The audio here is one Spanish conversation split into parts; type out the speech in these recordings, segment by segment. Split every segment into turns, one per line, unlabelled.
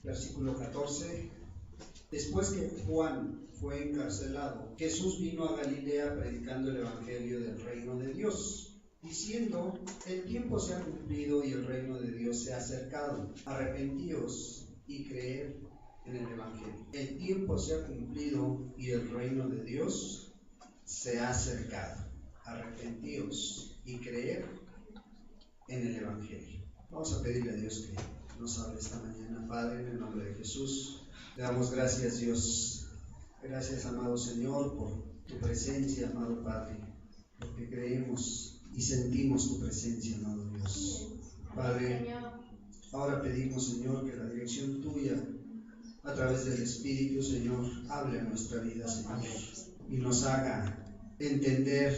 versículo 14. Después que Juan fue encarcelado, Jesús vino a Galilea predicando el evangelio del reino de Dios, diciendo: el tiempo se ha cumplido y el reino de Dios se ha acercado. Arrepentíos y creed en el evangelio. El tiempo se ha cumplido y el reino de Dios se ha acercado. Arrepentíos y creed en el evangelio. Vamos a pedirle a Dios que nos hable esta mañana. Padre, en el nombre de Jesús, le damos gracias, Dios. Gracias, amado Señor, por tu presencia, amado Padre, porque creemos y sentimos tu presencia, amado Dios. Padre, ahora pedimos, Señor, que la dirección tuya a través del Espíritu, Señor, hable a nuestra vida, Señor, y nos haga entender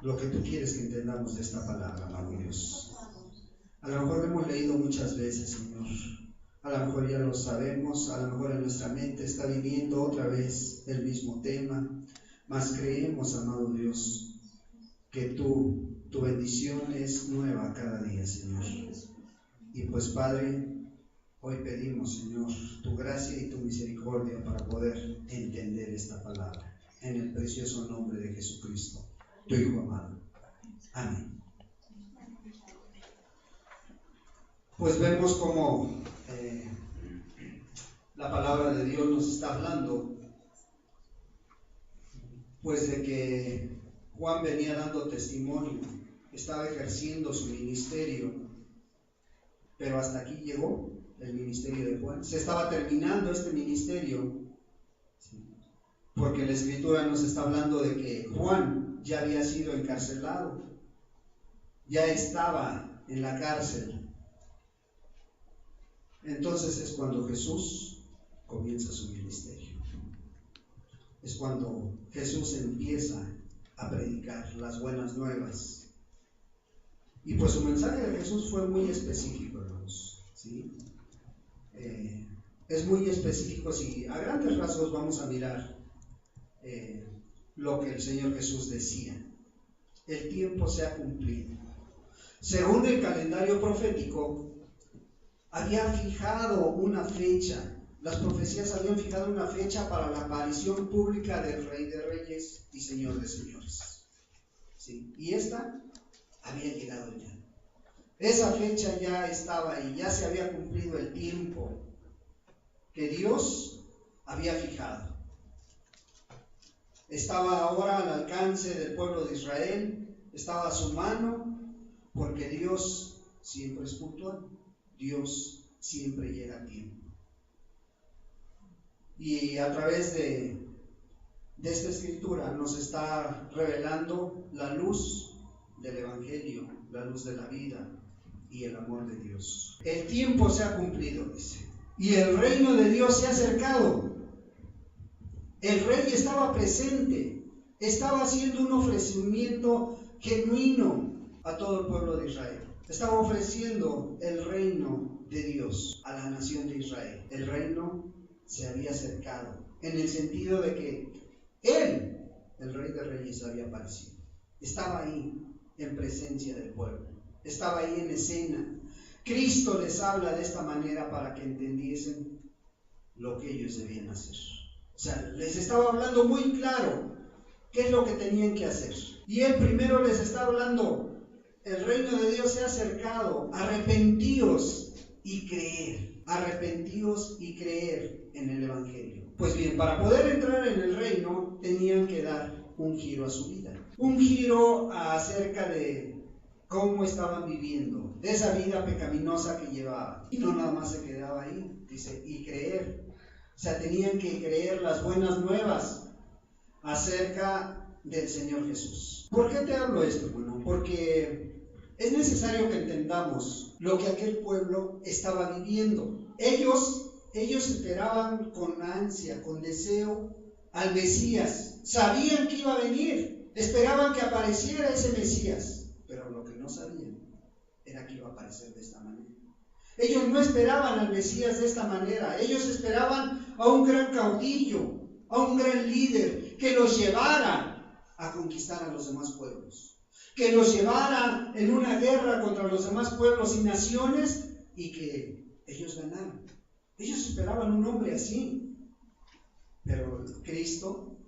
lo que tú quieres que entendamos de esta palabra, amado Dios. A lo mejor lo hemos leído muchas veces, Señor. A lo mejor ya lo sabemos, a lo mejor en nuestra mente está viniendo otra vez el mismo tema, mas creemos, amado Dios, que tu bendición es nueva cada día, Señor. Y pues, Padre, hoy pedimos, Señor, tu gracia y tu misericordia para poder entender esta palabra, en el precioso nombre de Jesucristo, tu Hijo amado. Amén. Pues vemos cómo la palabra de Dios nos está hablando, pues de que Juan venía dando testimonio, estaba ejerciendo su ministerio, pero hasta aquí llegó el ministerio de Juan. Se estaba terminando este ministerio, porque la Escritura nos está hablando de que Juan ya había sido encarcelado, ya estaba en la cárcel. Entonces es cuando Jesús comienza su ministerio. Es cuando Jesús empieza a predicar las buenas nuevas. Y pues su mensaje de Jesús fue muy específico, hermanos, ¿sí? Es muy específico. Si a grandes rasgos vamos a mirar lo que el Señor Jesús decía. El tiempo se ha cumplido. Según el calendario profético, había fijado una fecha. Las profecías habían fijado una fecha para la aparición pública del Rey de Reyes y Señor de Señores, ¿sí? Y esta había llegado ya. Esa fecha ya estaba ahí, ya se había cumplido el tiempo que Dios había fijado. Estaba ahora al alcance del pueblo de Israel, estaba a su mano, porque Dios siempre es puntual. Dios siempre llega a tiempo. Y a través de esta escritura nos está revelando la luz del Evangelio, la luz de la vida y el amor de Dios. El tiempo se ha cumplido, dice, y el reino de Dios se ha acercado. El rey estaba presente, estaba haciendo un ofrecimiento genuino a todo el pueblo de Israel. Estaba ofreciendo el reino de Dios a la nación de Israel. El reino se había acercado, en el sentido de que Él, el Rey de Reyes, había aparecido. Estaba ahí en presencia del pueblo, estaba ahí en escena. Cristo les habla de esta manera para que entendiesen lo que ellos debían hacer. O sea, les estaba hablando muy claro qué es lo que tenían que hacer. Y Él primero les está hablando: el reino de Dios se ha acercado, arrepentíos y creer. Arrepentíos y creer en el Evangelio. Pues bien, para poder entrar en el reino tenían que dar un giro a su vida. Un giro acerca de cómo estaban viviendo, de esa vida pecaminosa que llevaban. Y no nada más se quedaba ahí, dice, y creer. O sea, tenían que creer las buenas nuevas acerca del Señor Jesús. ¿Por qué te hablo esto, hermano? Porque es necesario que entendamos lo que aquel pueblo estaba viviendo. Ellos esperaban con ansia, con deseo al Mesías. Sabían que iba a venir, esperaban que apareciera ese Mesías, pero lo que no sabían era que iba a aparecer de esta manera. Ellos no esperaban al Mesías de esta manera. Ellos esperaban a un gran caudillo, a un gran líder que los llevara a conquistar a los demás pueblos, que los llevara en una guerra contra los demás pueblos y naciones y que ellos ganaran. Ellos esperaban un hombre así, pero Cristo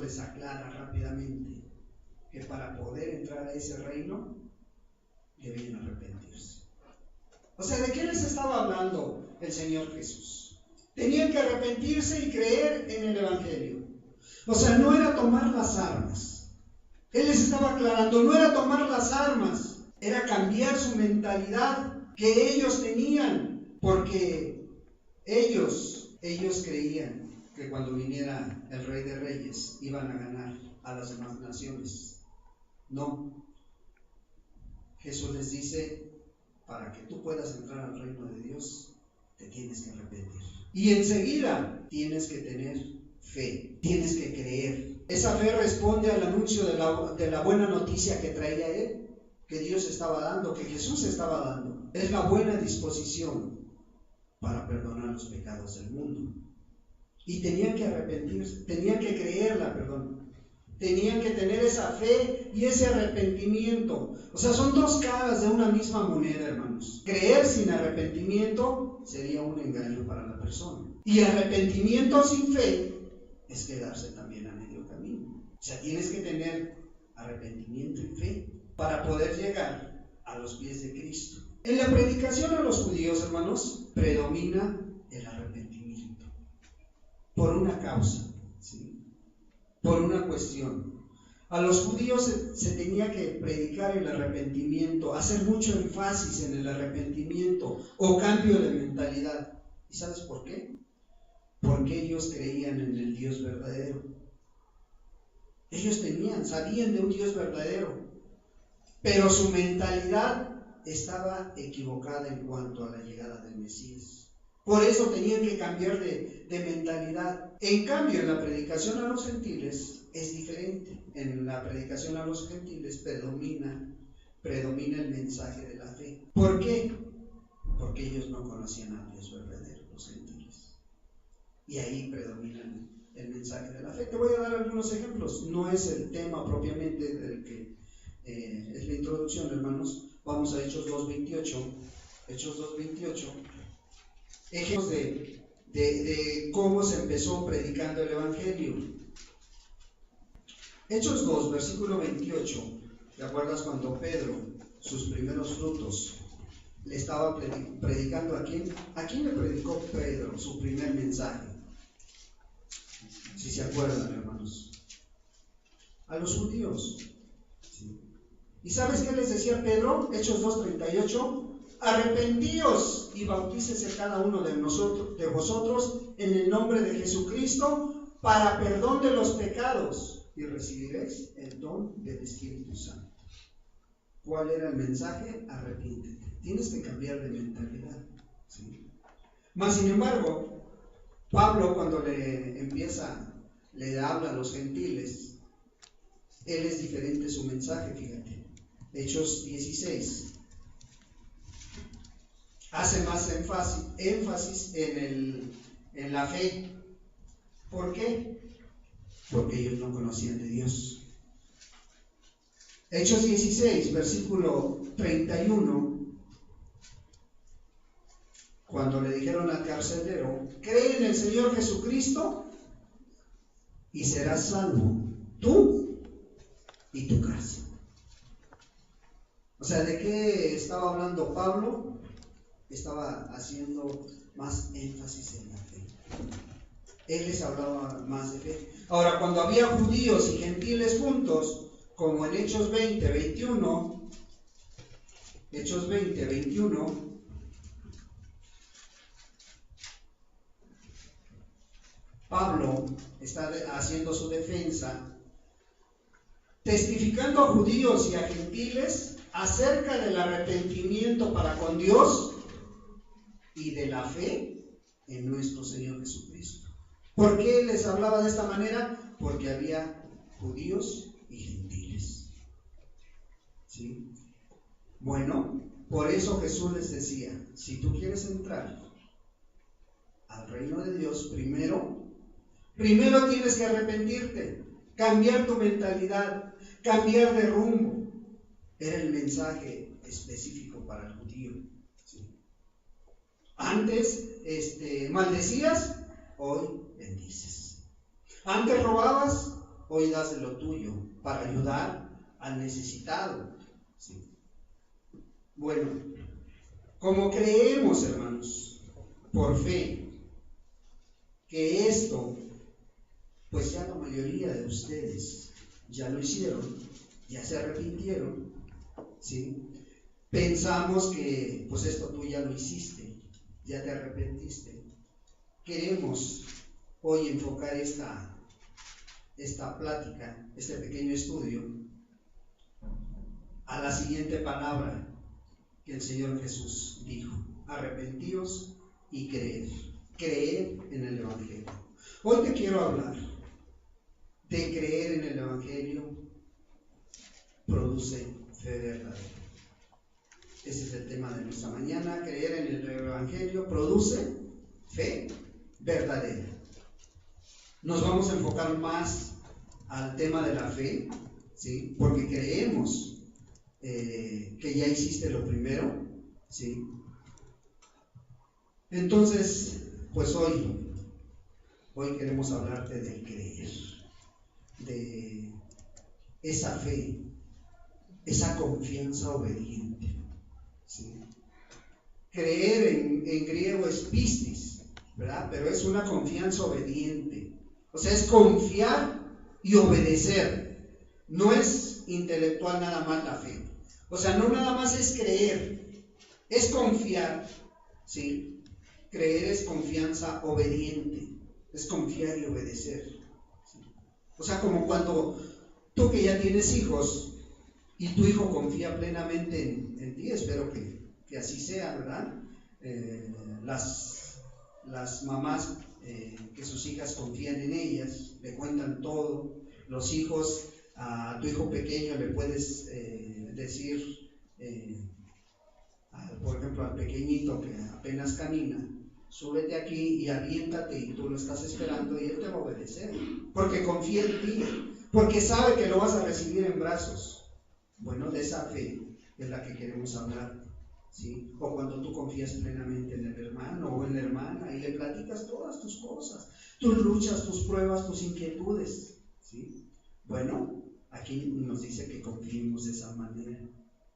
les aclara rápidamente que para poder entrar a ese reino debían arrepentirse. O sea, ¿de qué les estaba hablando el Señor Jesús? Tenían que arrepentirse y creer en el Evangelio. O sea, no era tomar las armas. Él les estaba aclarando, no era tomar las armas, era cambiar su mentalidad que ellos tenían, porque ellos creían que cuando viniera el Rey de Reyes iban a ganar a las demás naciones. No. Jesús les dice, para que tú puedas entrar al reino de Dios, te tienes que arrepentir. Y enseguida tienes que tener fe, tienes que creer. Esa fe responde al anuncio de la buena noticia que traía él, que Dios estaba dando, que Jesús estaba dando. Es la buena disposición para perdonar los pecados del mundo. Y tenían que arrepentirse, tenían que creerla, tenían que tener esa fe y ese arrepentimiento. O sea, son dos caras de una misma moneda, hermanos. Creer sin arrepentimiento sería un engaño para la persona. Y arrepentimiento sin fe es quedarse también a medio camino. O sea, tienes que tener arrepentimiento y fe para poder llegar a los pies de Cristo. En la predicación a los judíos, hermanos, predomina el arrepentimiento. Por una causa, ¿sí? Por una cuestión. A los judíos se tenía que predicar el arrepentimiento, hacer mucho énfasis en el arrepentimiento o cambio de mentalidad. ¿Y sabes por qué? Porque ellos creían en el Dios verdadero. Ellos sabían de un Dios verdadero, pero su mentalidad estaba equivocada en cuanto a la llegada del Mesías. Por eso tenían que cambiar de mentalidad. En cambio, en la predicación a los gentiles es diferente. En la predicación a los gentiles predomina el mensaje de la fe. ¿Por qué? Porque ellos no conocían al Dios verdadero, los gentiles. Y ahí predomina el mensaje de la fe. Te voy a dar algunos ejemplos. No es el tema propiamente del que es la introducción, hermanos. Vamos a Hechos 2:28. Hechos 2:28. Ejemplos de cómo se empezó predicando el Evangelio. Hechos 2, versículo 28. ¿Te acuerdas cuando Pedro, sus primeros frutos, le estaba predicando a quién? ¿A quién le predicó Pedro su primer mensaje? Si se acuerdan, hermanos. A los judíos. ¿Sí? ¿Y sabes qué les decía Pedro? Hechos 2:38. Arrepentíos y bautícese cada uno de vosotros en el nombre de Jesucristo para perdón de los pecados y recibiréis el don del Espíritu Santo. ¿Cuál era el mensaje? Arrepiéntete. Tienes que cambiar de mentalidad. ¿Sí? Mas sin embargo, Pablo cuando le habla a los gentiles, él es diferente su mensaje, fíjate. Hechos 16. Hace más énfasis en la fe. ¿Por qué? Porque ellos no conocían de Dios. Hechos 16, versículo 31. Cuando le dijeron al carcelero, cree en el Señor Jesucristo y serás salvo, tú y tu casa. O sea, ¿de qué estaba hablando Pablo? Estaba haciendo más énfasis en la fe. Él les hablaba más de fe. Ahora, cuando había judíos y gentiles juntos, como en Hechos 20:21, Pablo está haciendo su defensa, testificando a judíos y a gentiles acerca del arrepentimiento para con Dios y de la fe en nuestro Señor Jesucristo. ¿Por qué les hablaba de esta manera? Porque había judíos y gentiles. ¿Sí? Bueno, por eso Jesús les decía, si tú quieres entrar al reino de Dios, primero tienes que arrepentirte, cambiar tu mentalidad, cambiar de rumbo. Era el mensaje específico para el judío. ¿Sí? Antes maldecías, hoy bendices. Antes robabas, hoy das de lo tuyo para ayudar al necesitado. ¿Sí? Bueno, como creemos, hermanos, por fe, que esto, pues ya la mayoría de ustedes ya lo hicieron, ya se arrepintieron, ¿sí? Pensamos que pues esto tú ya lo hiciste, ya te arrepentiste. Queremos hoy enfocar esta plática, este pequeño estudio, a la siguiente palabra que el Señor Jesús dijo: arrepentíos y creed en el Evangelio. Hoy te quiero hablar de creer en el Evangelio produce fe verdadera. Ese es el tema de nuestra mañana. Creer en el Evangelio produce fe verdadera. Nos vamos a enfocar más al tema de la fe, ¿sí? Porque creemos que ya hiciste lo primero, ¿sí? Entonces, pues hoy queremos hablarte del creer, de esa fe, esa confianza obediente, ¿sí? Creer en griego es pistis, ¿verdad? Pero es una confianza obediente. O sea, es confiar y obedecer. No es intelectual nada más la fe. O sea, no nada más es creer, es confiar, ¿sí? Creer es confianza obediente, es confiar y obedecer, ¿sí? O sea, como cuando tú que ya tienes hijos y tu hijo confía plenamente en ti, espero que así sea, ¿verdad? Las mamás que sus hijas confían en ellas, le cuentan todo. Los hijos, a tu hijo pequeño le puedes decir, por ejemplo, al pequeñito que apenas camina: súbete aquí y aviéntate, y tú lo estás esperando y él te va a obedecer, porque confía en ti, porque sabe que lo vas a recibir en brazos. Bueno, de esa fe es la que queremos hablar, ¿sí? O cuando tú confías plenamente en el hermano o en la hermana y le platicas todas tus cosas, tus luchas, tus pruebas, tus inquietudes, ¿sí? Bueno, aquí nos dice que confiemos de esa manera,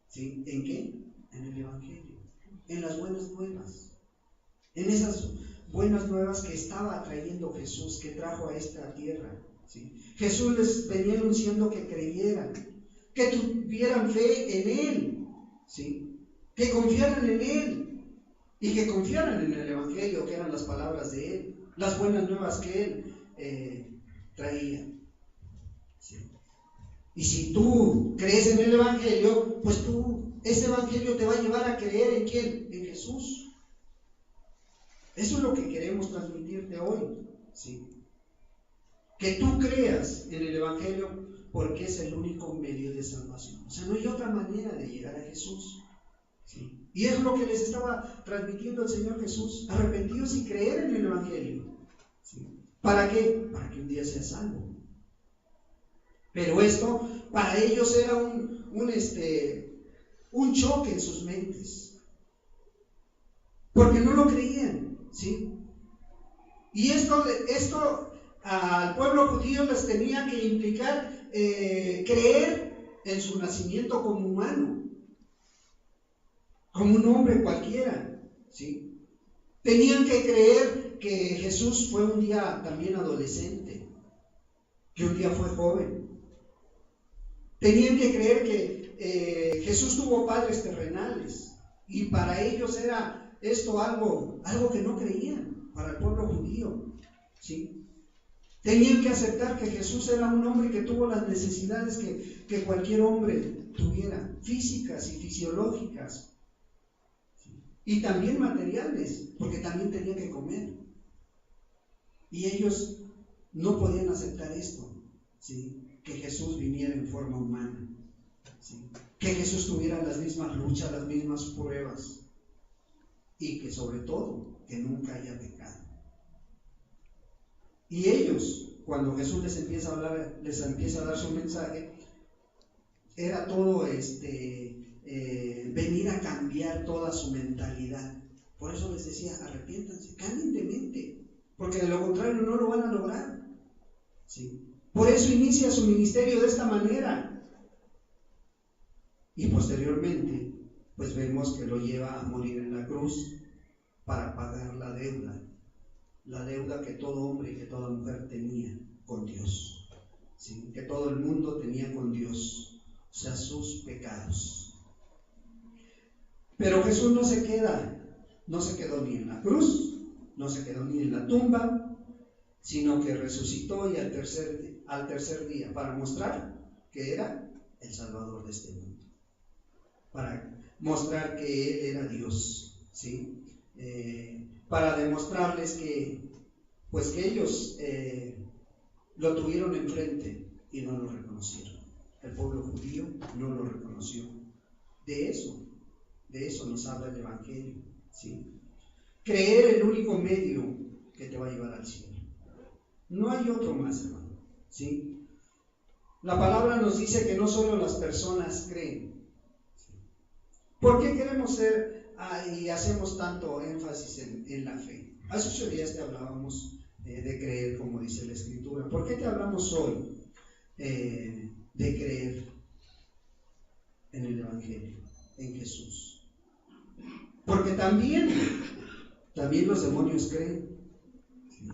¿sí? ¿En qué? En el Evangelio, en las buenas nuevas, en esas buenas nuevas que estaba trayendo Jesús, que trajo a esta tierra, ¿sí? Jesús les venía anunciando que creyeran, que tuvieran fe en Él, ¿sí? Que confiaran en Él y que confiaran en el Evangelio, que eran las palabras de Él, las buenas nuevas que Él traía, ¿sí? Y si tú crees en el Evangelio, pues ese Evangelio te va a llevar a creer ¿en quién? En Jesús. Eso es lo que queremos transmitirte hoy, ¿sí? Que tú creas en el Evangelio, porque es el único medio de salvación. O sea, no hay otra manera de llegar a Jesús, ¿sí? Y es lo que les estaba transmitiendo el Señor Jesús: arrepentidos y creer en el Evangelio, ¿sí? ¿Para qué? Para que un día seas salvo. Pero esto para ellos era un choque en sus mentes, porque no lo creían, ¿sí? Y esto al pueblo judío les tenía que implicar creer en su nacimiento como humano, como un hombre cualquiera, ¿sí? Tenían que creer que Jesús fue un día también adolescente, que un día fue joven. Tenían que creer que Jesús tuvo padres terrenales, y para ellos era esto algo que no creían, para el pueblo judío, ¿sí? Tenían que aceptar que Jesús era un hombre que tuvo las necesidades que cualquier hombre tuviera, físicas y fisiológicas, ¿sí? Y también materiales, porque también tenía que comer. Y ellos no podían aceptar esto, ¿sí? Que Jesús viniera en forma humana, ¿sí? Que Jesús tuviera las mismas luchas, las mismas pruebas, y que sobre todo, que nunca haya pecado. Y ellos, cuando Jesús les empieza a hablar, les empieza a dar su mensaje, era todo venir a cambiar toda su mentalidad, Por eso les decía, arrepiéntanse, cambien de mente, porque de lo contrario no lo van a lograr. ¿Sí? Por eso inicia su ministerio de esta manera. Y posteriormente, pues vemos que lo lleva a morir en la cruz para pagar la deuda que todo hombre y que toda mujer tenía con Dios, ¿sí? Que todo el mundo tenía con Dios, o sea, sus pecados. Pero Jesús no se quedó ni en la cruz, no se quedó ni en la tumba, sino que resucitó y al tercer día, para mostrar que era el Salvador de este mundo, para mostrar que Él era Dios, ¿sí? Para demostrarles que ellos lo tuvieron enfrente y no lo reconocieron. El pueblo judío no lo reconoció. De eso nos habla el Evangelio, ¿sí? Creer el único medio que te va a llevar al cielo. No hay otro más, hermano, ¿sí? La palabra nos dice que no solo las personas creen. ¿Por qué queremos ser y hacemos tanto énfasis en la fe? Hace 8 días te hablábamos de creer, como dice la Escritura. ¿Por qué te hablamos hoy de creer en el Evangelio, en Jesús? Porque también los demonios creen, ¿sí?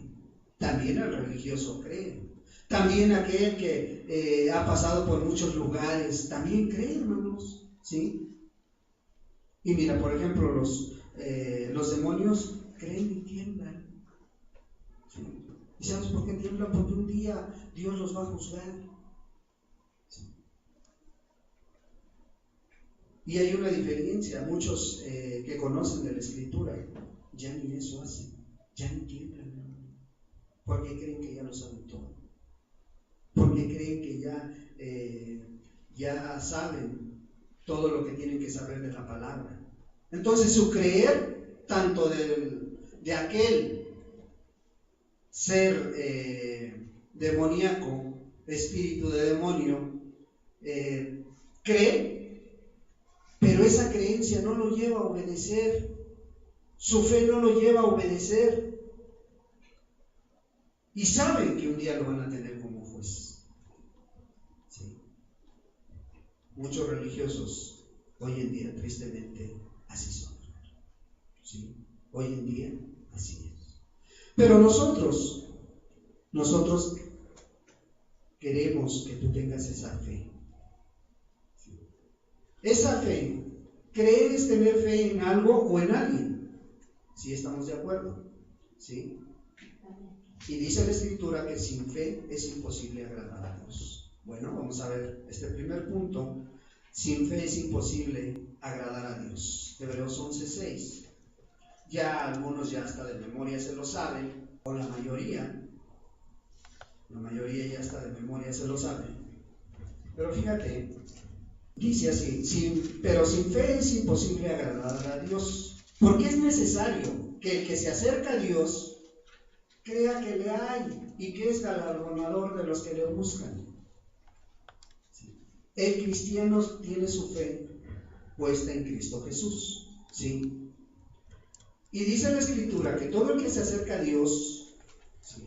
También el religioso cree, también aquel que ha pasado por muchos lugares también cree, hermanos, ¿sí? Y mira, por ejemplo, los demonios creen y tiemblan, ¿sí? ¿Y sabes por qué tiemblan? Porque un día Dios los va a juzgar, ¿sí? Y hay una diferencia. Muchos que conocen de la Escritura ya ni eso hacen, ya ni tiemblan, porque creen que ya lo saben todo, porque creen que ya saben todo lo que tienen que saber de la palabra. Entonces su creer, tanto de aquel ser demoníaco, espíritu de demonio, cree, pero esa creencia no lo lleva a obedecer, su fe no lo lleva a obedecer, y saben que un día lo van a tener como juez, ¿sí? Muchos religiosos hoy en día, tristemente, así son, ¿sí? Hoy en día, así es. Pero nosotros queremos que tú tengas esa fe, ¿sí? Esa fe, creer es tener fe en algo o en alguien, ¿sí? ¿Estamos de acuerdo? ¿Sí? Y dice la Escritura que sin fe es imposible agradar a Dios. Bueno, vamos a ver este primer punto. Sin fe es imposible agradar a Dios. Hebreos 11:6. Ya algunos ya hasta de memoria se lo saben, o la mayoría ya hasta de memoria se lo saben. Pero fíjate, dice así, pero sin fe es imposible agradar a Dios, porque es necesario que el que se acerca a Dios crea que le hay y que es galardonador de los que le buscan. El cristiano tiene su fe puesta en Cristo Jesús, ¿sí? Y dice la Escritura que todo el que se acerca a Dios, ¿sí?,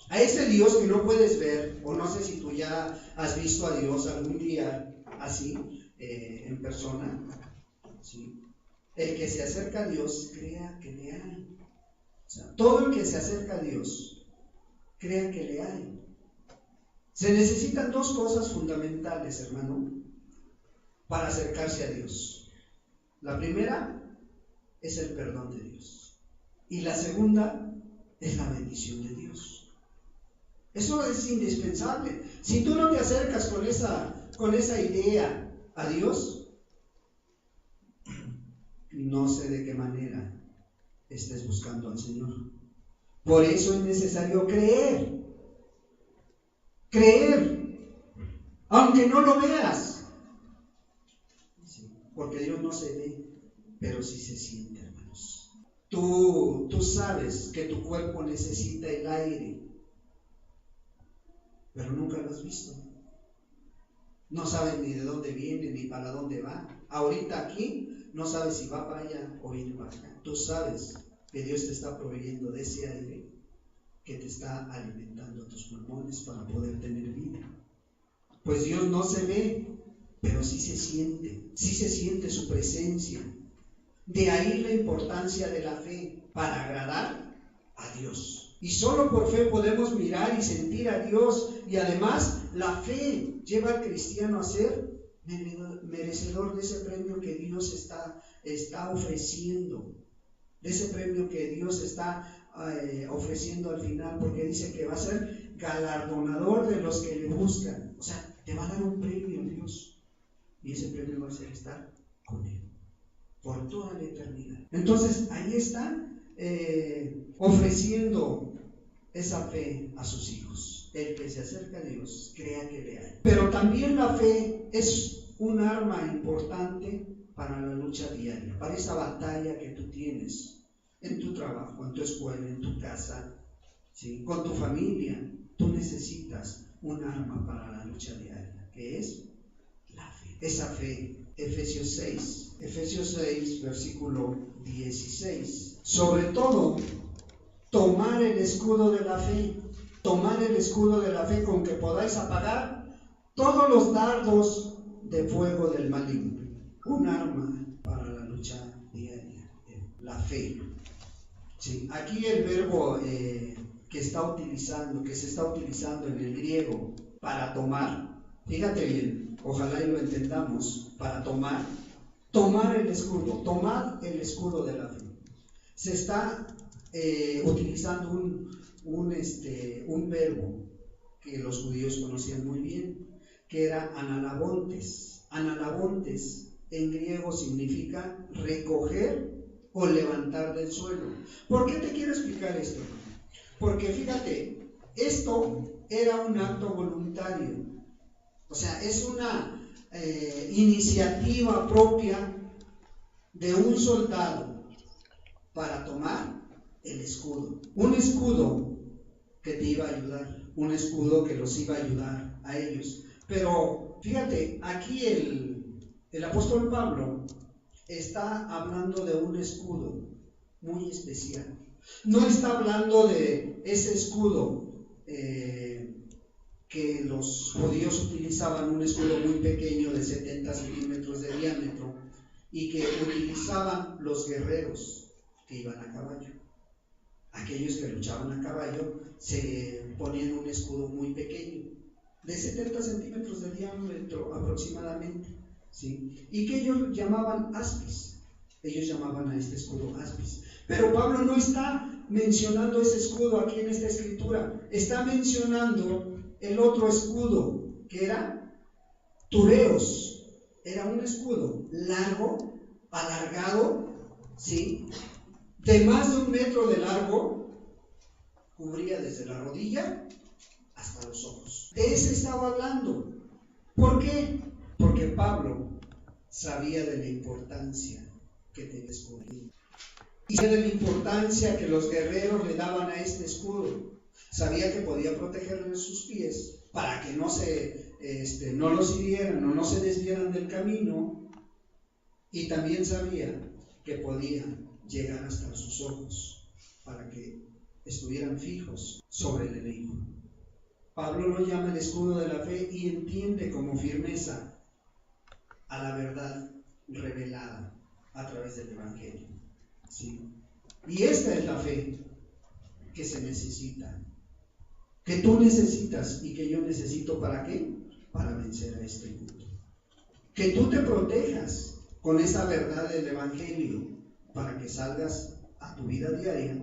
a ese Dios que no puedes ver, o no sé si tú ya has visto a Dios algún día así, en persona, ¿sí? El que se acerca a Dios crea que le hay. O sea, todo el que se acerca a Dios crea que le hay. Se necesitan 2 cosas fundamentales, hermano, para acercarse a Dios. La primera es el perdón de Dios, y la segunda es la bendición de Dios. Eso es indispensable. Si tú no te acercas con esa idea a Dios, no sé de qué manera estés buscando al Señor. Por eso es necesario creer, aunque no lo veas, porque Dios no se ve, pero sí se siente, hermanos. Tú sabes que tu cuerpo necesita el aire, pero nunca lo has visto. No sabes ni de dónde viene, ni para dónde va. Ahorita aquí no sabes si va para allá o viene para acá. Tú sabes que Dios te está proveyendo de ese aire que te está alimentando tus pulmones para poder tener vida. Pues Dios no se ve, pero sí se siente su presencia. De ahí la importancia de la fe para agradar a Dios. Y solo por fe podemos mirar y sentir a Dios. Y además la fe lleva al cristiano a ser merecedor de ese premio que Dios está ofreciendo. De ese premio que Dios está ofreciendo al final, porque dice que va a ser galardonador de los que le buscan. O sea, te va a dar un premio Dios. Y ese premio va a ser estar con Él por toda la eternidad. Entonces ahí está ofreciendo esa fe a sus hijos. El que se acerca a Dios, crea que le hay. Pero también la fe es un arma importante para la lucha diaria, para esa batalla que tú tienes en tu trabajo, en tu escuela, en tu casa, ¿sí? Con tu familia. Tú necesitas un arma para la lucha diaria, que es la fe. Esa fe. Efesios 6, versículo 16. Sobre todo, tomar el escudo de la fe. Tomar el escudo de la fe con que podáis apagar todos los dardos de fuego del maligno. Un arma para la lucha diaria, la fe. Sí, aquí el verbo que se está utilizando en el griego para tomar, fíjate bien, ojalá y lo entendamos, para tomar el escudo, tomad el escudo de la fe. Se está utilizando un verbo que los judíos conocían muy bien, que era analabontes. Analabontes en griego significa recoger o levantar del suelo. ¿Por qué te quiero explicar esto? Porque fíjate, esto era un acto voluntario. O sea, es una iniciativa propia de un soldado para tomar el escudo. Un escudo que te iba a ayudar, un escudo que los iba a ayudar a ellos. Pero fíjate, aquí el apóstol Pablo está hablando de un escudo muy especial. No está hablando de ese escudo que los judíos utilizaban, un escudo muy pequeño de 70 centímetros de diámetro, y que utilizaban los guerreros que iban a caballo. Aquellos que luchaban a caballo se ponían un escudo muy pequeño, de 70 centímetros de diámetro aproximadamente, ¿sí? Y que ellos llamaban aspis. Ellos llamaban a este escudo aspis. Pero Pablo no está mencionando ese escudo aquí en esta escritura. Está mencionando el otro escudo, que era tureos. Era un escudo largo, alargado, ¿sí? De más de 1 metro de largo, cubría desde la rodilla hasta los ojos. De ese estaba hablando. ¿Por qué? Porque Pablo sabía de la importancia que tenía este escudo. Y sabía de la importancia que los guerreros le daban a este escudo. Sabía que podía protegerle sus pies para que no los hirieran o no se desviaran del camino. Y también sabía que podía llegar hasta sus ojos para que estuvieran fijos sobre el enemigo. Pablo lo llama el escudo de la fe y entiende como firmeza a la verdad revelada a través del Evangelio. ¿Sí? Y esta es la fe que se necesita, que tú necesitas y que yo necesito. ¿Para qué? Para vencer a este mundo. Que tú te protejas con esa verdad del Evangelio para que salgas a tu vida diaria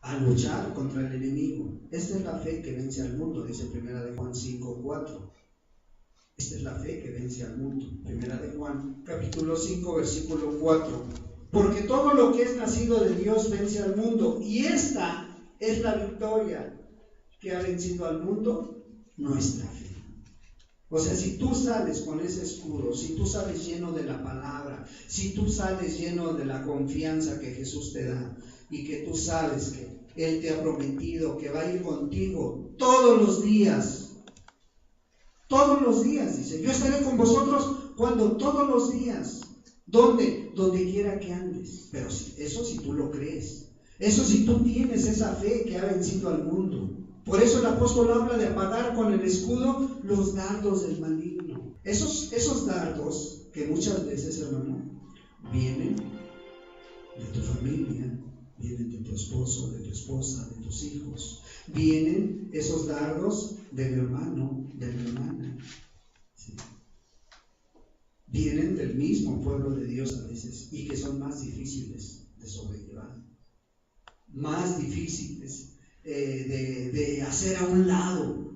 a luchar contra el enemigo. Esta es la fe que vence al mundo, dice 1 de Juan 5:4. Esta es la fe que vence al mundo. 1 de Juan, capítulo 5, versículo 4. Porque todo lo que es nacido de Dios vence al mundo, y esta es la victoria que ha vencido al mundo, nuestra fe. O sea, si tú sales con ese escudo, si tú sales lleno de la palabra, si tú sales lleno de la confianza que Jesús te da, y que tú sabes que Él te ha prometido que va a ir contigo todos los días, dice, yo estaré con vosotros, ¿cuánto? actuando todos los días. ¿Dónde? Donde quiera que andes. Pero eso si tú lo crees. Eso si tú tienes esa fe que ha vencido al mundo. Por eso el apóstol habla de apagar con el escudo los dardos del maligno. Esos dardos que muchas veces, hermano, vienen de tu familia, vienen de tu esposo, de tu esposa, de tus hijos. Vienen esos dardos del hermano, de la hermana. ¿Sí? Vienen del mismo pueblo de Dios a veces y que son más difíciles de sobrellevar. Más difíciles de hacer a un lado.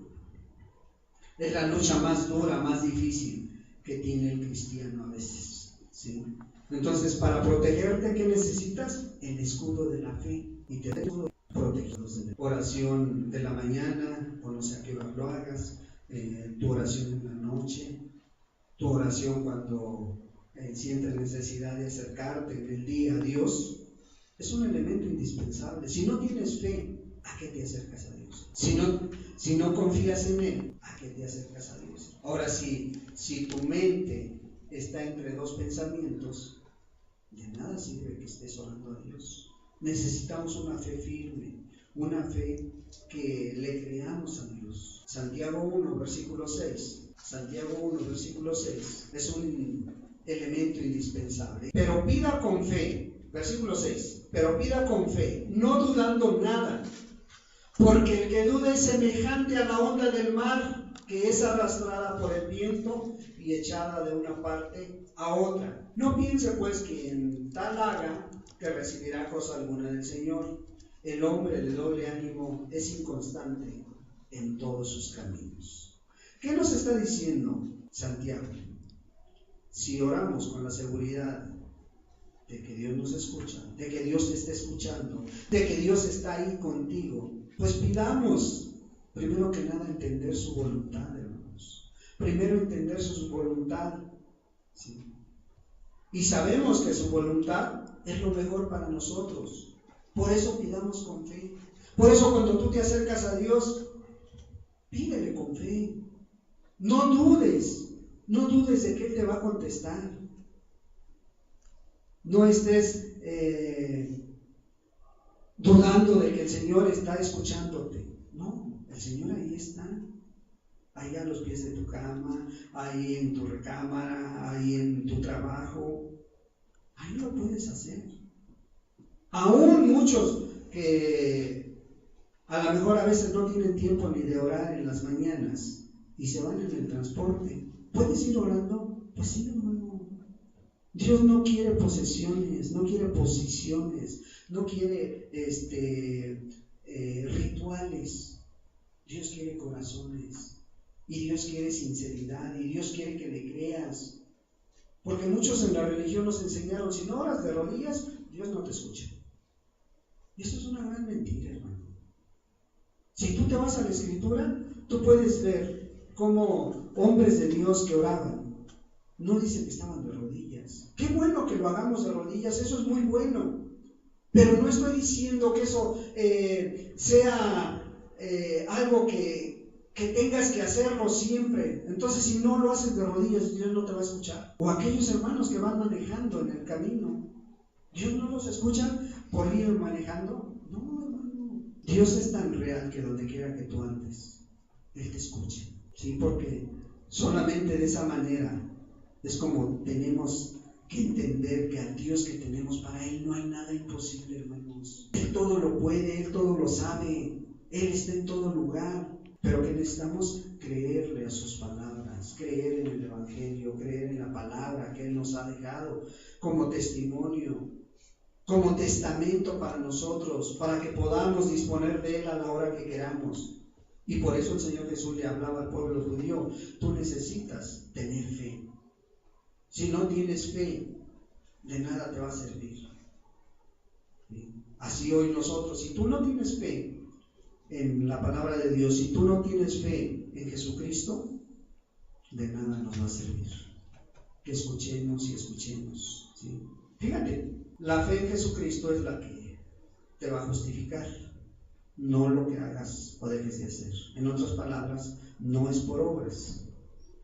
Es la lucha más dura, más difícil que tiene el cristiano a veces, ¿sí? Entonces, para protegerte, ¿qué necesitas? El escudo de la fe. Y te debo protegerlos de la oración de la mañana, o no sé a qué hora lo hagas, tu oración en la noche, tu oración cuando sientes necesidad de acercarte en el día a Dios. Es un elemento indispensable. Si no tienes fe, ¿a qué te acercas a Dios? Si no confías en Él, ¿a qué te acercas a Dios? Ahora, si tu mente está entre dos pensamientos, de nada sirve que estés orando a Dios. Necesitamos una fe firme, una fe que le creamos a Dios. Santiago 1, versículo 6. Santiago 1, versículo 6 es un elemento indispensable. Pero pida con fe. Versículo 6, pero pida con fe, no dudando nada, porque el que duda es semejante a la onda del mar, que es arrastrada por el viento y echada de una parte a otra. No piense pues que en tal haga que recibirá cosa alguna del Señor. El hombre de doble ánimo es inconstante en todos sus caminos. ¿Qué nos está diciendo Santiago? Si oramos con la seguridad de que Dios nos escucha, de que Dios te está escuchando, de que Dios está ahí contigo, pues pidamos, primero que nada, entender su voluntad, hermanos. Primero entender su voluntad, ¿sí? Y sabemos que su voluntad es lo mejor para nosotros. Por eso pidamos con fe. Por eso cuando tú te acercas a Dios, pídele con fe. No dudes de que Él te va a contestar. No estés dudando de que el Señor está escuchándote. No, el Señor ahí está. Ahí a los pies de tu cama, ahí en tu recámara, ahí en tu trabajo. Ahí lo puedes hacer. Aún muchos que a lo mejor a veces no tienen tiempo ni de orar en las mañanas y se van en el transporte. ¿Puedes ir orando? Pues sí, hermano. Dios no quiere posesiones, no quiere posiciones, no quiere rituales. Dios quiere corazones y Dios quiere sinceridad y Dios quiere que le creas. Porque muchos en la religión nos enseñaron, si no oras de rodillas, Dios no te escucha. Y eso es una gran mentira, hermano. Si tú te vas a la Escritura, tú puedes ver cómo hombres de Dios que oraban, no dicen que estaban de rodillas. Qué bueno que lo hagamos de rodillas, eso es muy bueno. Pero no estoy diciendo que eso sea algo que tengas que hacerlo siempre. Entonces, si no lo haces de rodillas, Dios no te va a escuchar. O aquellos hermanos que van manejando en el camino, ¿Dios no los escucha por ir manejando? No, hermano. Dios es tan real que donde quiera que tú andes, Él te escuche. ¿Sí? Porque solamente de esa manera es como tenemos que entender que al Dios que tenemos, para Él no hay nada imposible, hermanos. Él todo lo puede, Él todo lo sabe, Él está en todo lugar. Pero que necesitamos creerle a sus palabras, creer en el Evangelio, creer en la palabra que Él nos ha dejado como testimonio, como testamento para nosotros, para que podamos disponer de Él a la hora que queramos. Y por eso el Señor Jesús le hablaba al pueblo judío: tú necesitas tener fe. Si no tienes fe, de nada te va a servir. ¿Sí? Así hoy nosotros, si tú no tienes fe en la palabra de Dios, si tú no tienes fe en Jesucristo, de nada nos va a servir que escuchemos y escuchemos, ¿sí? Fíjate, la fe en Jesucristo es la que te va a justificar, no lo que hagas o dejes de hacer. En otras palabras, no es por obras,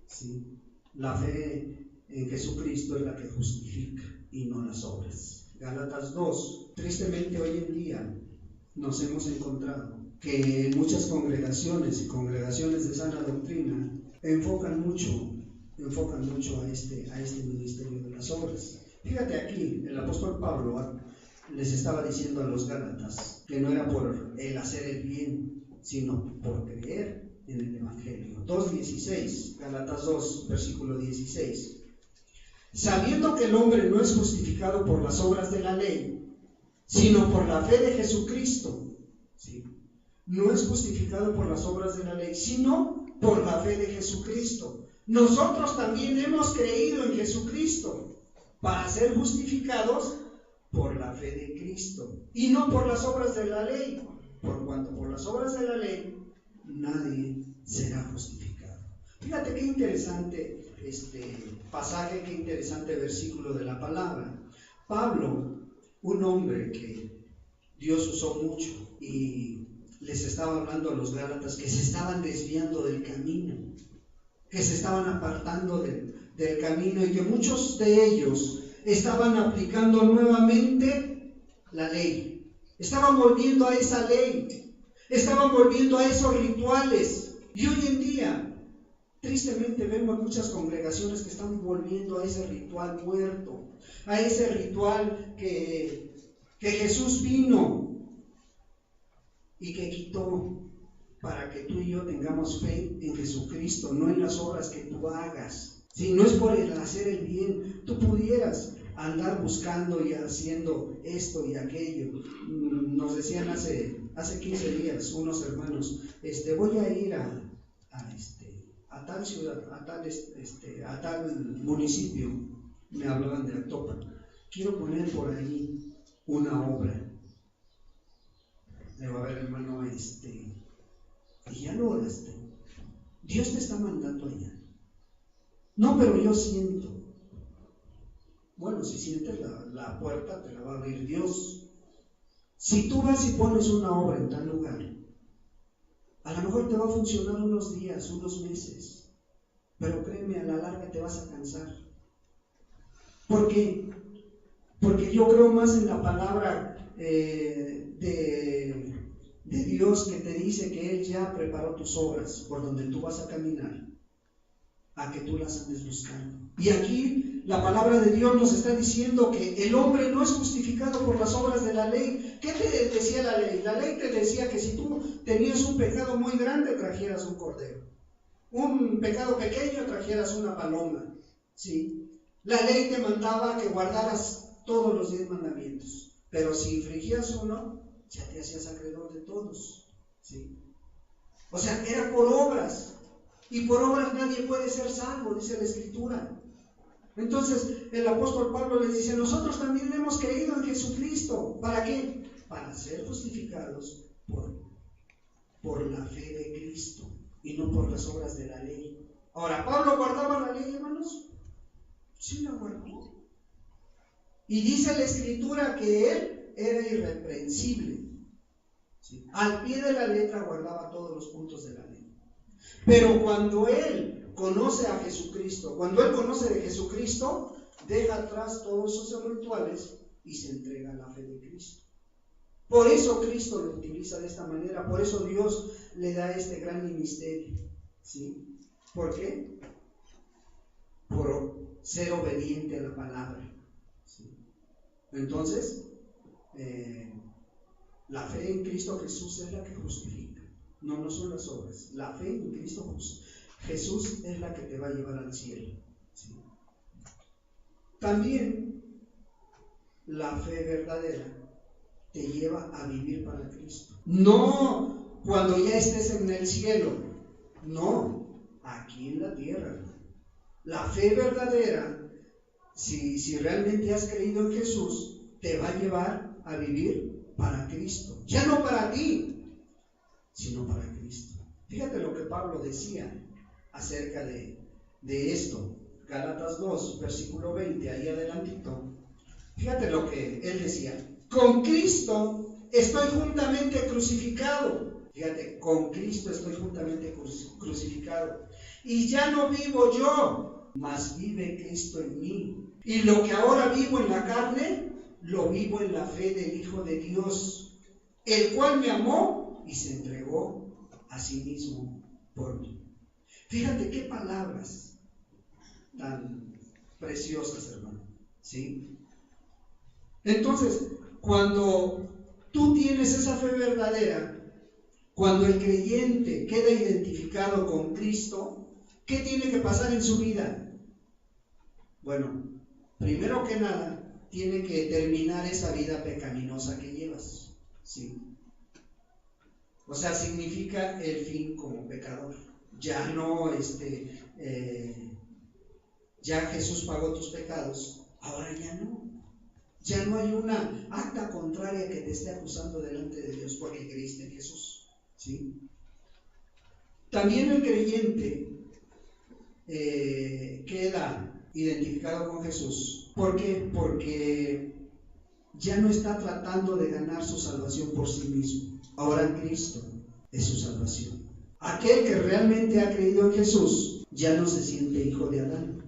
¿sí? La fe en Jesucristo es la que justifica y no las obras. Gálatas 2. Tristemente hoy en día nos hemos encontrado que muchas congregaciones y congregaciones de sana doctrina enfocan mucho a este ministerio de las obras. Fíjate aquí, el apóstol Pablo les estaba diciendo a los gálatas que no era por el hacer el bien, sino por creer en el Evangelio. 2:16, Gálatas 2, versículo 16. Sabiendo que el hombre no es justificado por las obras de la ley, sino por la fe de Jesucristo. ¿Sí? No es justificado por las obras de la ley, sino por la fe de Jesucristo. Nosotros también hemos creído en Jesucristo para ser justificados por la fe de Cristo y no por las obras de la ley, por cuanto por las obras de la ley nadie será justificado. Fíjate qué interesante pasaje, qué interesante versículo de la palabra. Pablo, un hombre que Dios usó mucho, y les estaba hablando a los gálatas que se estaban desviando del camino, que se estaban apartando del camino, y que muchos de ellos estaban aplicando nuevamente la ley, estaban volviendo a esa ley, estaban volviendo a esos rituales. Y hoy en día, tristemente, vemos muchas congregaciones que están volviendo a ese ritual muerto, a ese ritual que Jesús vino y que quitó, para que tú y yo tengamos fe en Jesucristo, no en las obras que tú hagas. Si no es por el hacer el bien, tú pudieras andar buscando y haciendo esto y aquello. Nos decían hace 15 días unos hermanos, voy a ir a tal ciudad, a tal municipio, me hablaban de Actopan, quiero poner por ahí una obra. Le va a ver, hermano, y ya lo oraste. Dios te está mandando allá. No, pero yo siento. Bueno, si sientes, la puerta te la va a abrir Dios. Si tú vas y pones una obra en tal lugar, a lo mejor te va a funcionar unos días, unos meses, pero créeme, a la larga te vas a cansar. ¿Por qué? Porque yo creo más en la palabra de Dios, que te dice que Él ya preparó tus obras por donde tú vas a caminar, a que tú las andes buscando. Y aquí la palabra de Dios nos está diciendo que el hombre no es justificado por las obras de la ley. ¿Qué te decía la ley? La ley te decía que si tú tenías un pecado muy grande, trajeras un cordero. Un pecado pequeño, trajeras una paloma. ¿Sí? La ley te mandaba que guardaras todos los 10 mandamientos. Pero si infringías uno, ya te hacías acreedor de todos. ¿Sí? O sea, era por obras. Y por obras nadie puede ser salvo, dice la Escritura. Entonces el apóstol Pablo les dice: nosotros también hemos creído en Jesucristo. ¿Para qué? Para ser justificados por la fe de Cristo y no por las obras de la ley. Ahora, ¿Pablo guardaba la ley, hermanos? Sí, la guardó. Y dice la Escritura que él era irreprensible. ¿Sí? Al pie de la letra guardaba todos los puntos de la ley. Pero cuando él conoce a Jesucristo, cuando él conoce de Jesucristo, deja atrás todos esos rituales y se entrega a la fe de Cristo. Por eso Cristo lo utiliza de esta manera, por eso Dios le da este gran ministerio. ¿Sí? ¿Por qué? Por ser obediente a la palabra. ¿Sí? Entonces, la fe en Cristo Jesús es la que justifica. No son las obras. La fe en Cristo Jesús es la que te va a llevar al cielo. ¿Sí? También la fe verdadera te lleva a vivir para Cristo. No cuando ya estés en el cielo. No, aquí en la tierra. La fe verdadera, si realmente has creído en Jesús, te va a llevar a vivir para Cristo. Ya no para ti, sino para Cristo. Fíjate lo que Pablo decía acerca de esto. Gálatas 2, versículo 20, ahí adelantito. Fíjate lo que él decía: con Cristo estoy juntamente crucificado. Fíjate, con Cristo estoy juntamente crucificado. Y ya no vivo yo, mas vive Cristo en mí. Y lo que ahora vivo en la carne, lo vivo en la fe del Hijo de Dios, el cual me amó y se entregó a sí mismo por mí. Fíjate qué palabras tan preciosas, hermano, ¿sí? Entonces, cuando tú tienes esa fe verdadera, cuando el creyente queda identificado con Cristo, ¿qué tiene que pasar en su vida? Bueno, primero que nada, tiene que terminar esa vida pecaminosa que llevas, ¿sí? O sea, significa el fin como pecador. Ya no, ya Jesús pagó tus pecados, ahora ya no. Ya no hay una acta contraria que te esté acusando delante de Dios porque creíste en Jesús, ¿sí? También el creyente queda identificado con Jesús. ¿Por qué? Porque ya no está tratando de ganar su salvación por sí mismo. Ahora Cristo es su salvación. Aquel que realmente ha creído en Jesús ya no se siente hijo de Adán,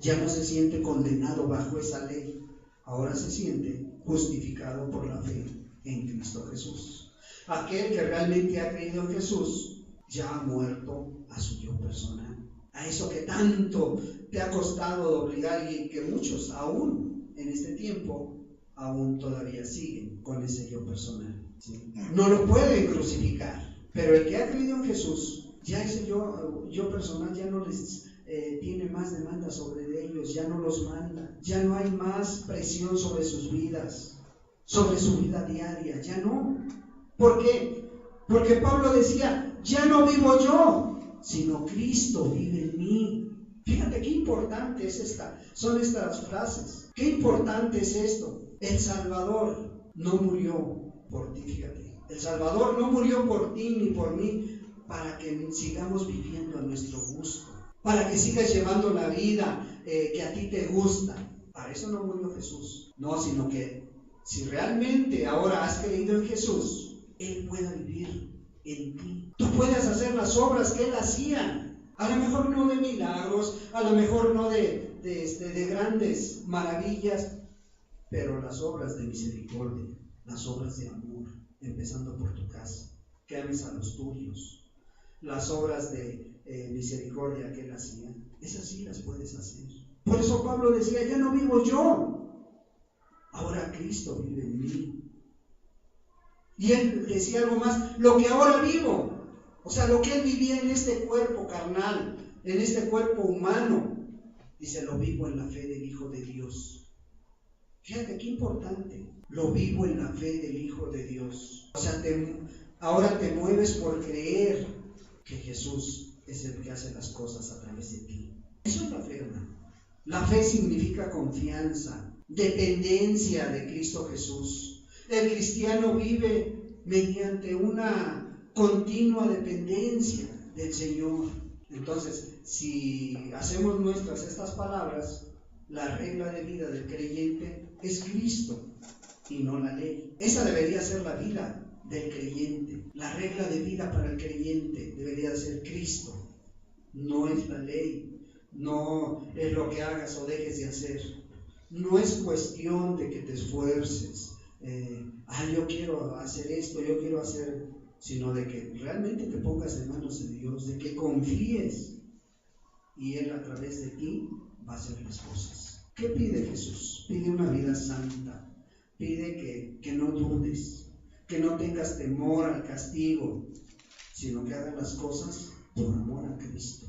ya no se siente condenado bajo esa ley. Ahora se siente justificado por la fe en Cristo Jesús. Aquel que realmente ha creído en Jesús ya ha muerto a su yo personal, a eso que tanto te ha costado obligar y que muchos aún en este tiempo aún todavía siguen con ese yo personal, ¿sí? No lo pueden crucificar, pero el que ha creído en Jesús, ya ese yo personal ya no les tiene más demanda sobre ellos, ya no los manda, ya no hay más presión sobre sus vidas, sobre su vida diaria, ya no. ¿Por qué? Porque Pablo decía, ya no vivo yo, sino Cristo vive en mí. Fíjate qué importante son estas frases, qué importante es esto. El Salvador no murió por ti, fíjate. El Salvador no murió por ti ni por mí para que sigamos viviendo a nuestro gusto, para que sigas llevando la vida que a ti te gusta. Para eso no murió Jesús. No, sino que si realmente ahora has creído en Jesús, Él pueda vivir en ti. Tú puedes hacer las obras que Él hacía. A lo mejor no de milagros, a lo mejor no de grandes maravillas, pero las obras de misericordia, las obras de amor, empezando por tu casa, que ames a los tuyos. Las obras de misericordia que Él hacía, esas sí las puedes hacer. Por eso Pablo decía, ya no vivo yo, ahora Cristo vive en mí. Y él decía algo más, lo que ahora vivo, o sea, lo que él vivía en este cuerpo carnal, en este cuerpo humano, dice, lo vivo en la fe del Hijo de Dios. Fíjate qué importante, lo vivo en la fe del Hijo de Dios. O sea, ahora te mueves por creer que Jesús es el que hace las cosas a través de ti. Eso es la fe, hermano. La fe significa confianza, dependencia de Cristo Jesús. El cristiano vive mediante una continua dependencia del Señor. Entonces, si hacemos nuestras estas palabras, la regla de vida del creyente es Cristo y no la ley. Esa debería ser la vida del creyente. La regla de vida para el creyente debería ser Cristo, no es la ley, no es lo que hagas o dejes de hacer. No es cuestión de que te esfuerces, yo quiero hacer esto, yo quiero hacer, sino de que realmente te pongas en manos de Dios, de que confíes y Él a través de ti va a hacer las cosas. ¿Qué pide Jesús? Pide una vida santa, pide que no dudes, que no tengas temor al castigo, sino que hagas las cosas por amor a Cristo,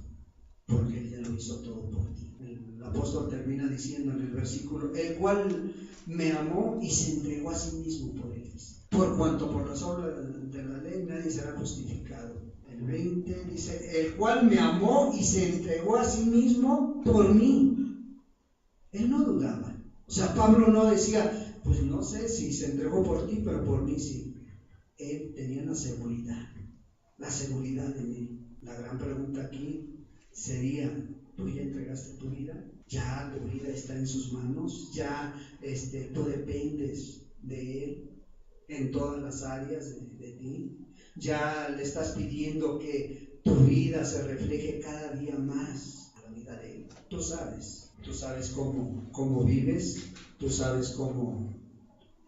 porque Él ya lo hizo todo por ti. El apóstol termina diciendo en el versículo, el cual me amó y se entregó a sí mismo por ellos. Por cuanto por las obras de la ley nadie será justificado. El 20 dice, el cual me amó y se entregó a sí mismo por mí. Él no dudaba. O sea, Pablo no decía, pues no sé si se entregó por ti, pero por mí sí. Él tenía la seguridad de mí. La gran pregunta aquí sería, ¿tú ya entregaste tu vida? ¿Ya tu vida está en sus manos? ¿Ya tú dependes de Él en todas las áreas de ti? ¿Ya le estás pidiendo que tu vida se refleje cada día más a la vida de Él? Tú sabes cómo vives, tú sabes cómo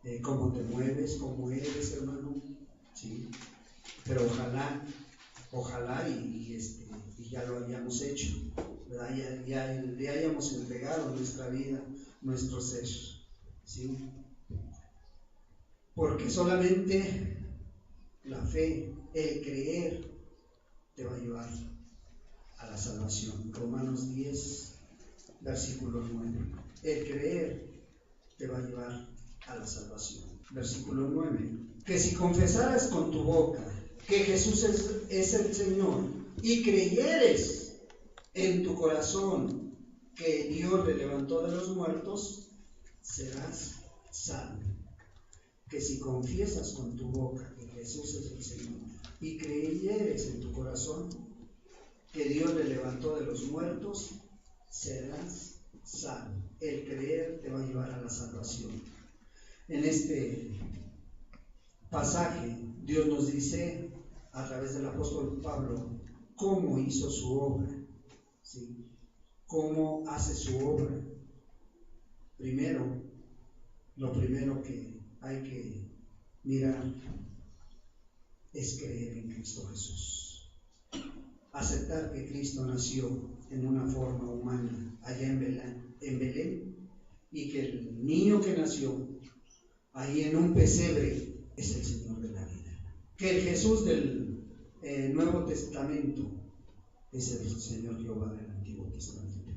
te mueves, cómo eres, hermano, ¿sí? Pero ojalá y ya lo habíamos hecho, ¿verdad? Ya le hayamos entregado nuestra vida, nuestro ser, ¿sí? Porque solamente la fe, el creer, te va a llevar a la salvación. Romanos 10, versículo 9. El creer te va a llevar a la salvación. Versículo 9. Que si confesaras con tu boca que Jesús es el Señor y creyeres en tu corazón que Dios le levantó de los muertos, serás salvo. Que si confiesas con tu boca que Jesús es el Señor y creyeres en tu corazón que Dios le levantó de los muertos, serás salvo. El creer te va a llevar a la salvación. En este pasaje, Dios nos dice a través del apóstol Pablo cómo hizo su obra, ¿sí? Cómo hace su obra. Lo primero que hay que mirar es creer en Cristo Jesús. Aceptar que Cristo nació en una forma humana allá en Belén, y que el niño que nació ahí en un pesebre es el Señor de la vida. Que el Jesús del Nuevo Testamento es el Señor Jehová del Antiguo Testamento.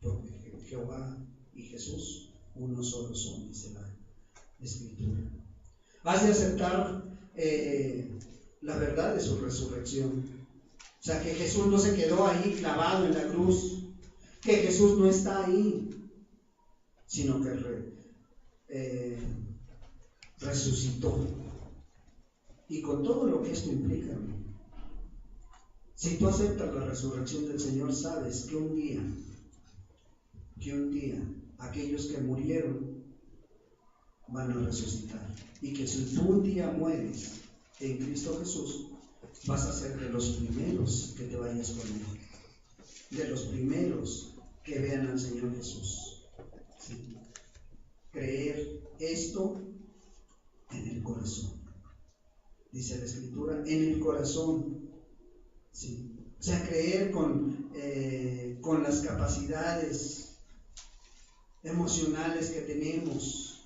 Porque Jehová y Jesús uno solo son, dice la Escritura. Has de aceptar la verdad de su resurrección. O sea, que Jesús no se quedó ahí clavado en la cruz, que Jesús no está ahí, sino que resucitó. Y con todo lo que esto implica, si tú aceptas la resurrección del Señor, sabes que un día aquellos que murieron van a resucitar, y que si tú un día mueres en Cristo Jesús, vas a ser de los primeros que te vayas con Él, de los primeros que vean al Señor Jesús, ¿sí? Creer esto en el corazón, dice la Escritura, en el corazón, ¿sí? O sea, creer con las capacidades emocionales que tenemos,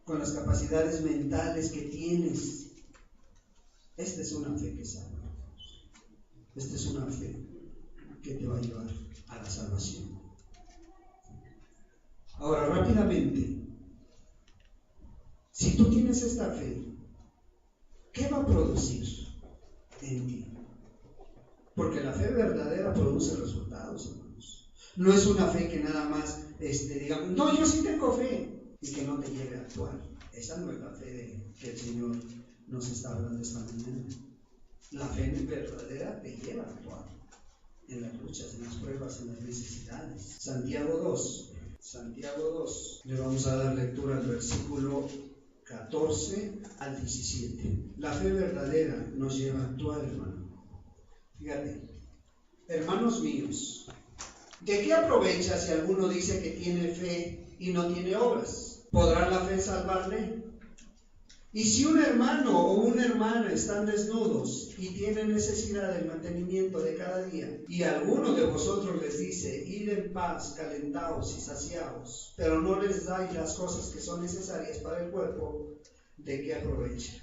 con las capacidades mentales que tienes. Esta es una fe que salva. Esta es una fe que te va a llevar a la salvación. Ahora, rápidamente, si tú tienes esta fe, ¿qué va a producir en ti? Porque la fe verdadera produce resultados, hermanos. No es una fe que nada más digamos, no, yo sí tengo fe, y que no te lleve a actuar. Esa no es la fe que el Señor nos está hablando esta mañana. La fe verdadera te lleva a actuar en las luchas, en las pruebas, en las necesidades. Santiago 2, le vamos a dar lectura al versículo 14 al 17. La fe verdadera nos lleva a actuar, hermano. Fíjate, hermanos míos, ¿de qué aprovecha si alguno dice que tiene fe y no tiene obras? ¿Podrá la fe salvarle? Y si un hermano o una hermana están desnudos y tienen necesidad del mantenimiento de cada día, y alguno de vosotros les dice, id en paz, calentaos y saciaos, pero no les dais las cosas que son necesarias para el cuerpo, ¿de qué aprovecha?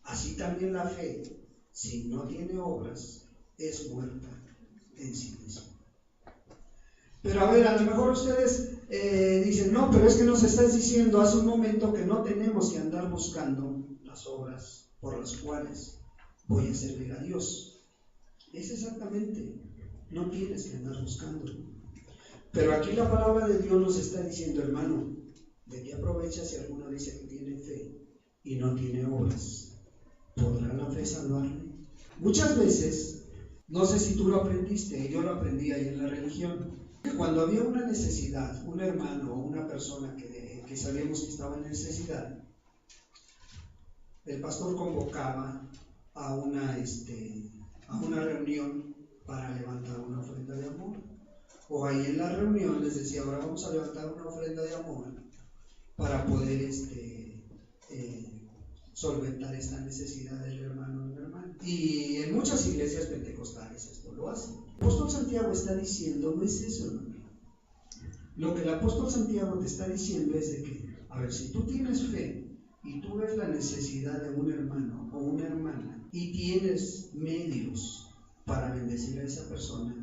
Así también la fe, si no tiene obras, es muerta en sí misma. Pero a ver, a lo mejor ustedes dicen, no, pero es que nos estás diciendo hace un momento que no tenemos que andar buscando las obras por las cuales voy a servir a Dios. Es exactamente, no tienes que andar buscando. Pero aquí la palabra de Dios nos está diciendo, hermano, ¿de qué aprovecha si alguno dice que tiene fe y no tiene obras? ¿Podrá la fe salvarle? Muchas veces, no sé si tú lo aprendiste, yo lo aprendí ahí en la religión. Cuando había una necesidad, un hermano o una persona que sabíamos que estaba en necesidad, el pastor convocaba a una reunión para levantar una ofrenda de amor. o ahí en la reunión les decía, ahora vamos a levantar una ofrenda de amor para poder solventar esta necesidad del hermano o de la hermana. Y en muchas iglesias pentecostales esto lo hacen. El apóstol Santiago está diciendo, no es eso, hermano. Lo que el apóstol Santiago te está diciendo es de que, a ver, si tú tienes fe y tú ves la necesidad de un hermano o una hermana y tienes medios para bendecir a esa persona,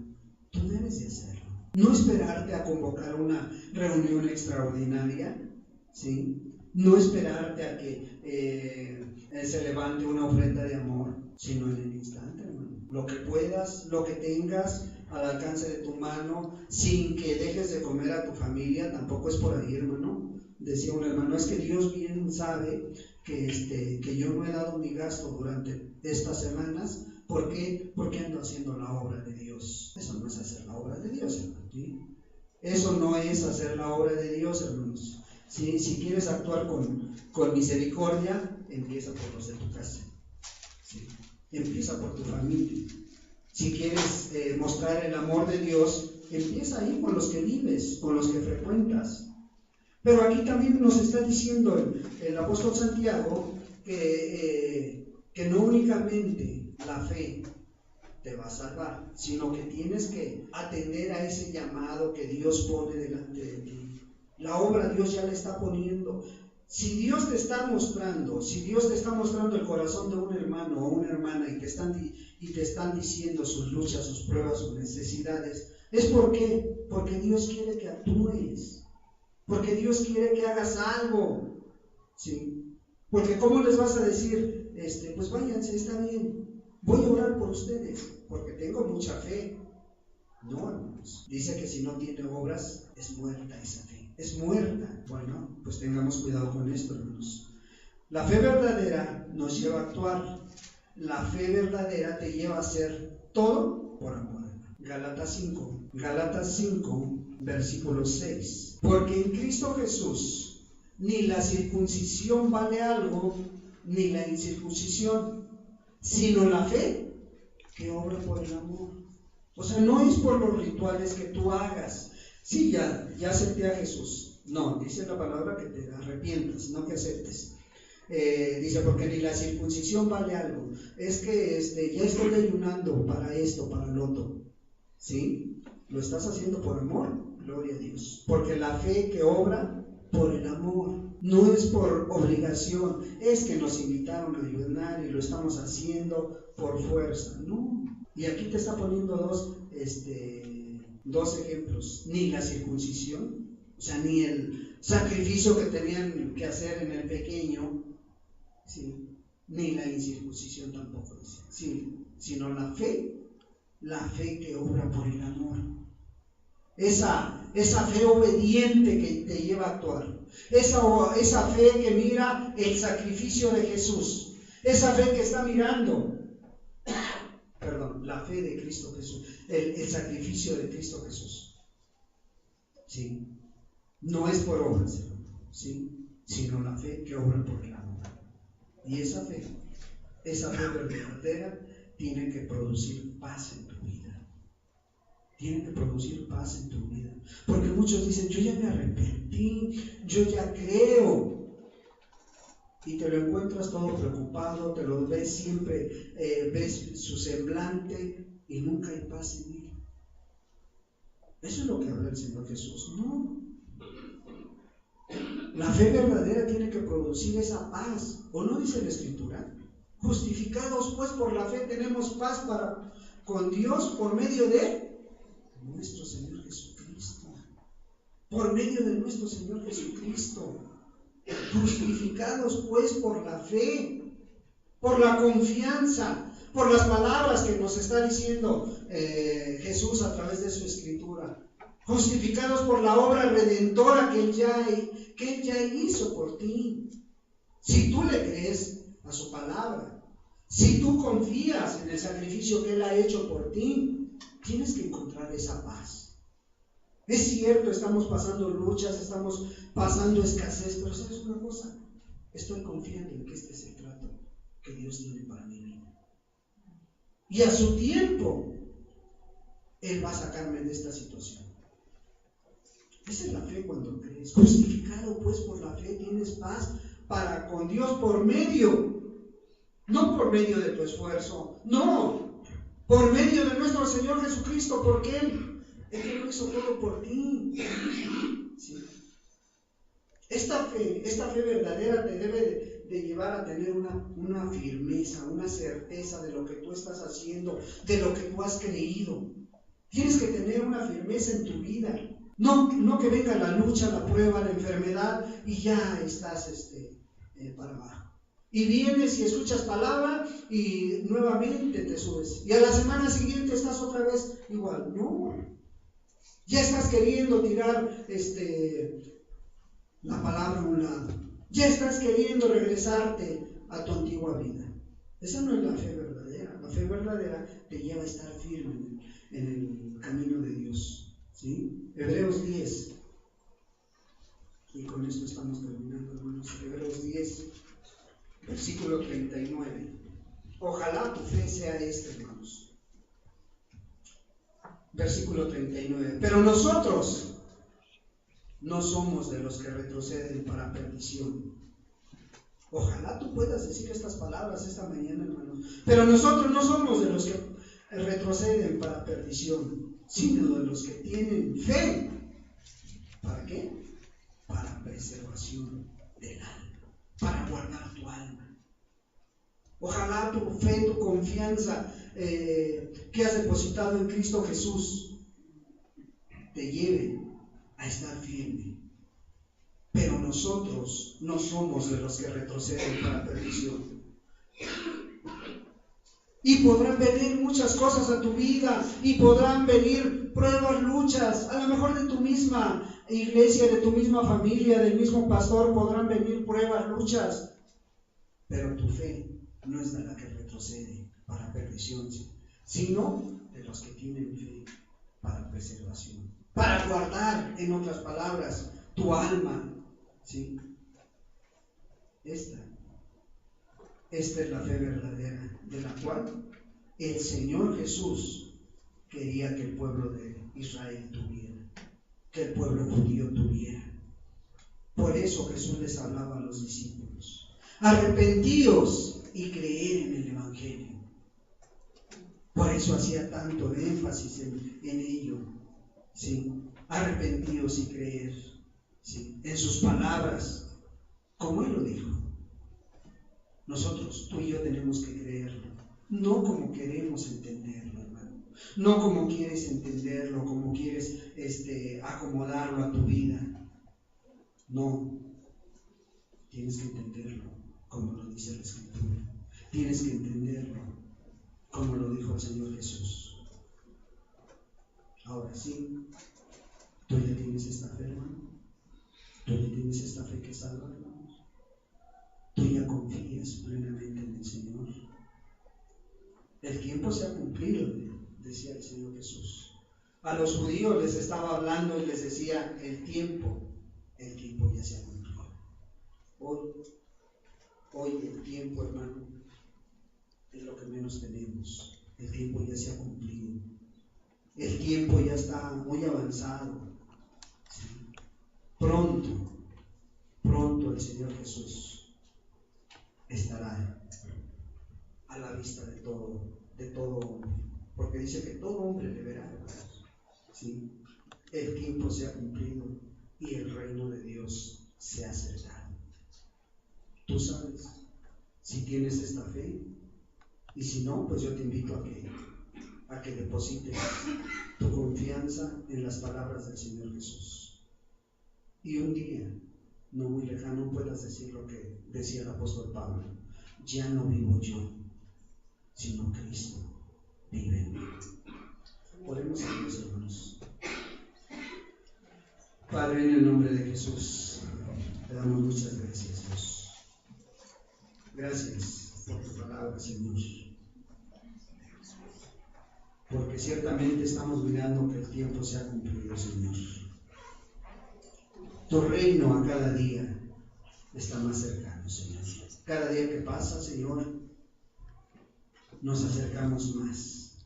tú debes de hacerlo. No esperarte a convocar una reunión extraordinaria, ¿sí? No esperarte a que se levante una ofrenda de amor, sino en el instante, hermano. Lo que puedas, lo que tengas al alcance de tu mano, sin que dejes de comer a tu familia, tampoco es por ahí, hermano. Decía un hermano, es que Dios bien sabe que yo no he dado mi gasto durante estas semanas. ¿Por qué? Porque ando haciendo la obra de Dios. Eso no es hacer la obra de Dios, hermano, ¿sí? Eso no es hacer la obra de Dios, hermanos. ¿Sí? Si quieres actuar con misericordia, empieza por los de tu casa, ¿sí? Empieza por tu familia. Si quieres mostrar el amor de Dios, empieza ahí con los que vives, con los que frecuentas. Pero aquí también nos está diciendo el apóstol Santiago que no únicamente la fe te va a salvar, sino que tienes que atender a ese llamado que Dios pone delante de ti. La obra Dios ya la está poniendo. Si Dios te está mostrando el corazón de un hermano o una hermana y te están diciendo sus luchas, sus pruebas, sus necesidades, es porque Dios quiere que actúes, porque Dios quiere que hagas algo, ¿sí? Porque ¿cómo les vas a decir, pues váyanse, está bien, voy a orar por ustedes, porque tengo mucha fe? No, hermanos. Dice que si no tiene obras, es muerta esa fe. Es muerta. Bueno, pues tengamos cuidado con esto, hermanos. La fe verdadera nos lleva a actuar. La fe verdadera te lleva a hacer todo por amor. Gálatas 5, versículo 6. Porque en Cristo Jesús ni la circuncisión vale algo, ni la incircuncisión, sino la fe que obra por el amor. O sea, no es por los rituales que tú hagas. Sí, ya acepté a Jesús. No, dice la palabra que te arrepientas, no que aceptes. Dice, porque ni la circuncisión vale algo. Es que ya estoy ayunando para esto, para lo otro. ¿Sí? Lo estás haciendo por amor, gloria a Dios. Porque la fe que obra por el amor, no es por obligación. Es que nos invitaron a ayunar y lo estamos haciendo por fuerza. No. Y aquí te está poniendo dos ejemplos. Ni la circuncisión, o sea, ni el sacrificio que tenían que hacer en el pequeño, ¿sí? Ni la incircuncisión tampoco, dice, sí, sino la fe que obra por el amor. Esa fe obediente que te lleva a actuar. Esa fe que mira el sacrificio de Jesús. Esa fe que está mirando la fe de Cristo Jesús, el sacrificio de Cristo Jesús, ¿sí? No es por obras, ¿sí? Sino la fe que obra por el amor. Y esa fe verdadera tiene que producir paz en tu vida. Tiene que producir paz en tu vida. Porque muchos dicen, yo ya me arrepentí, yo ya creo. Y te lo encuentras todo preocupado, te lo ves siempre, ves su semblante y nunca hay paz en él. Eso es lo que habla el Señor Jesús. No. La fe verdadera tiene que producir esa paz. ¿O no dice la Escritura? Justificados pues por la fe tenemos paz para con Dios por medio de nuestro Señor Jesucristo. Por medio de nuestro Señor Jesucristo. Justificados pues por la fe, por la confianza, por las palabras que nos está diciendo Jesús a través de su Escritura. Justificados por la obra redentora que Él ya hizo por ti. Si tú le crees a su palabra, si tú confías en el sacrificio que Él ha hecho por ti, tienes que encontrar esa paz. Es cierto, estamos pasando luchas, estamos pasando escasez, pero ¿sabes una cosa? Estoy confiando en que este es el trato que Dios tiene para mi vida. Y a su tiempo, Él va a sacarme de esta situación. Esa es la fe cuando crees. Justificado pues por la fe tienes paz para con Dios por medio, no por medio de tu esfuerzo, no, por medio de nuestro Señor Jesucristo, porque Él lo hizo todo por ti. ¿Sí? Esta fe verdadera te debe de llevar a tener una firmeza, una certeza de lo que tú estás haciendo, de lo que tú has creído. Tienes que tener una firmeza en tu vida. No que venga la lucha, la prueba, la enfermedad y ya estás para abajo. Y vienes y escuchas palabra y nuevamente te subes. Y a la semana siguiente estás otra vez igual. No. Ya estás queriendo tirar la palabra a un lado. Ya estás queriendo regresarte a tu antigua vida. Esa no es la fe verdadera. La fe verdadera te lleva a estar firme en el camino de Dios. ¿Sí? Hebreos 10. Y con esto estamos terminando, hermanos. Hebreos 10, versículo 39. Ojalá tu fe sea hermanos. Versículo 39. Pero nosotros no somos de los que retroceden para perdición. Ojalá tú puedas decir estas palabras esta mañana, hermanos. Pero nosotros no somos de los que retroceden para perdición, sino de los que tienen fe. ¿Para qué? Para preservación del alma, para guardar tu alma. Ojalá tu fe, tu confianza que has depositado en Cristo Jesús te lleve a estar firme. Pero nosotros no somos de los que retroceden para perdición. Y podrán venir muchas cosas a tu vida, y podrán venir pruebas, luchas, a lo mejor de tu misma iglesia, de tu misma familia, del mismo pastor, podrán venir pruebas, luchas, pero tu fe no es de la que retrocede para perdición, sino de los que tienen fe para preservación, para guardar, en otras palabras, tu alma. ¿Sí? Esta es la fe verdadera, de la cual el Señor Jesús quería que el pueblo de Israel tuviera, que el pueblo judío tuviera. Por eso Jesús les hablaba a los discípulos: arrepentíos y creed en el Evangelio. Por eso hacía tanto de énfasis en ello. ¿Sí? Arrepentíos y creed, ¿sí?, en sus palabras, como Él lo dijo. Nosotros, tú y yo, tenemos que creerlo, no como queremos entenderlo, hermano, no como quieres entenderlo, como quieres acomodarlo a tu vida. No, tienes que entenderlo como lo dice la Escritura, tienes que entenderlo como lo dijo el Señor Jesús. Ahora sí, tú ya tienes esta fe, hermano, tú ya tienes esta fe que salva, hermano. Tú ya confías plenamente en el Señor. El tiempo se ha cumplido, decía el Señor Jesús. A los judíos les estaba hablando y les decía: el tiempo ya se ha cumplido. Hoy el tiempo, hermano, es lo que menos tenemos. El tiempo ya se ha cumplido. El tiempo ya está muy avanzado. ¿Sí? Pronto el Señor Jesús estará a la vista de todo hombre, porque dice que todo hombre le verá. ¿Sí? El tiempo se ha cumplido y el reino de Dios se ha acercado. Tú sabes si tienes esta fe, y si no, pues yo te invito a que deposites tu confianza en las palabras del Señor Jesús, y un día no muy lejano puedas decir lo que decía el apóstol Pablo: ya no vivo yo, sino Cristo vive en mí. Oremos a Dios, hermanos. Padre, en el nombre de Jesús, te damos muchas gracias, Dios. Gracias por tu palabra, Señor, porque ciertamente estamos mirando que el tiempo se ha cumplido, Señor. Tu reino a cada día está más cercano, Señor. Cada día que pasa, Señor, nos acercamos más.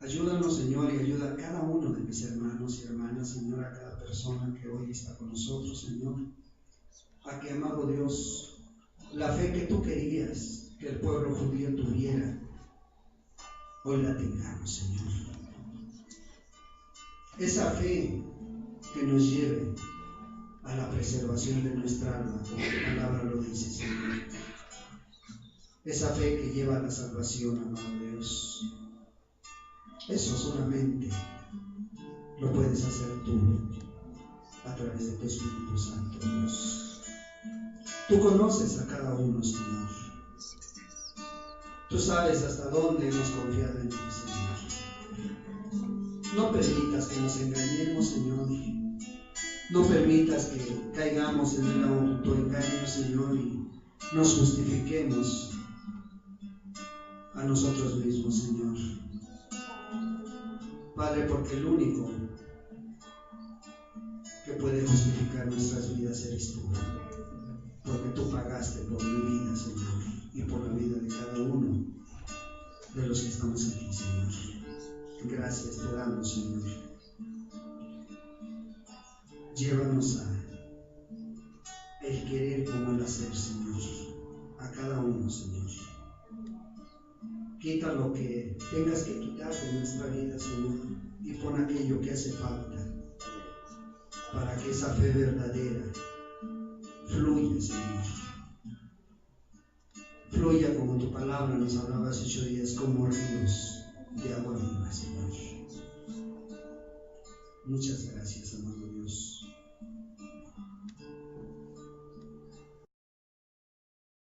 Ayúdanos, Señor, y ayuda a cada uno de mis hermanos y hermanas, Señor, a cada persona que hoy está con nosotros, Señor, a que, amado Dios, la fe que tú querías que el pueblo judío tuviera, hoy la tengamos, Señor. Esa fe que nos lleve a la preservación de nuestra alma, como tu palabra lo dice, Señor. Esa fe que lleva a la salvación, amado Dios. Eso solamente lo puedes hacer tú a través de tu Espíritu Santo, Dios. Tú conoces a cada uno, Señor. Tú sabes hasta dónde hemos confiado en ti, Señor. No permitas que nos engañemos, Señor. No permitas que caigamos en el autoengaño, Señor, y nos justifiquemos a nosotros mismos, Señor. Padre, porque el único que puede justificar nuestras vidas eres tú. Porque tú pagaste por mi vida, Señor, y por la vida de cada uno de los que estamos aquí, Señor. Gracias te damos, Señor. Llévanos a el querer como el hacer, Señor, a cada uno, Señor. Quita lo que tengas que quitar de nuestra vida, Señor, y pon aquello que hace falta para que esa fe verdadera fluya, Señor. Fluya como tu palabra nos hablaba hace 8 días, como ríos de agua viva, Señor. Muchas gracias, amado.